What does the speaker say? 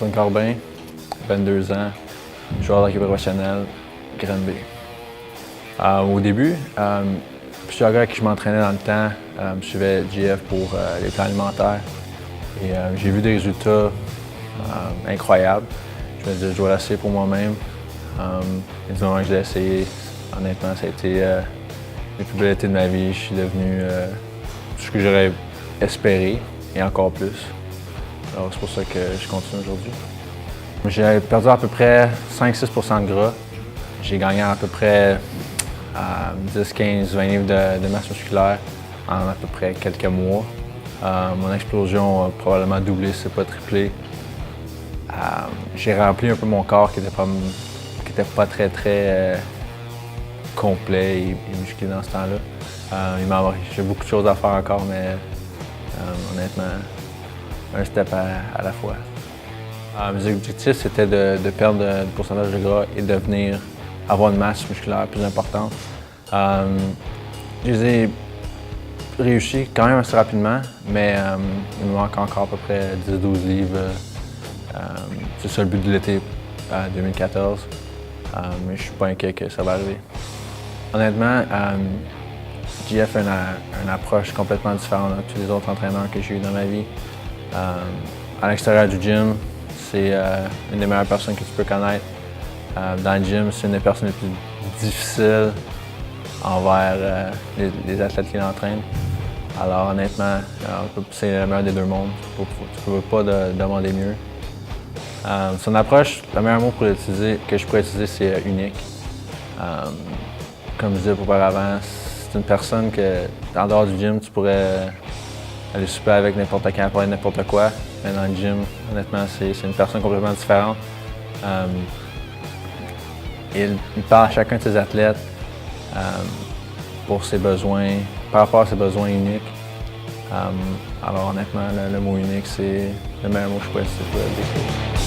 Antoine Corbin, 22 ans, joueur de hockey professionnel, Granby. Au début, plusieurs gars avec qui je m'entraînais dans le temps, je suivais JF pour les plans alimentaires et j'ai vu des résultats incroyables. Je me disais, je vais l'essayer pour moi-même. Et du moment que je l'ai essayé, honnêtement, ça a été les plus belles étés de ma vie. Je suis devenu tout ce que j'aurais espéré et encore plus. Alors c'est pour ça que je continue aujourd'hui. J'ai perdu à peu près 5-6 % de gras. J'ai gagné à peu près 10, 15, 20 livres de masse musculaire en à peu près quelques mois. Mon explosion a probablement doublé, si ce n'est pas triplé. J'ai rempli un peu mon corps qui était pas très complet et musclé dans ce temps-là. J'ai beaucoup de choses à faire encore, mais honnêtement, un step à la fois. Mes objectifs, c'était de perdre le pourcentage de gras et de avoir une masse musculaire plus importante. Je les ai réussi quand même assez rapidement, mais il me manque encore à peu près 10-12 livres. C'est ça le but de l'été 2014, mais je suis pas inquiet que ça va arriver. Honnêtement, JF a une approche complètement différente de tous les autres entraîneurs que j'ai eu dans ma vie. À l'extérieur du gym, c'est une des meilleures personnes que tu peux connaître. Dans le gym, c'est une des personnes les plus difficiles envers les athlètes qui l'entraînent. Alors honnêtement, c'est le meilleur des deux mondes. Tu ne peux pas demander mieux. Son approche, le meilleur mot que je pourrais utiliser, c'est unique. Comme je disais auparavant, c'est une personne que, en dehors du gym, tu pourrais aller souper avec n'importe quand, parler de n'importe quoi. Mais dans le gym, honnêtement, c'est une personne complètement différente. Il parle à chacun de ses athlètes pour ses besoins, par rapport à ses besoins uniques. Alors honnêtement, le mot unique, c'est le meilleur mot que je pourrais décrire.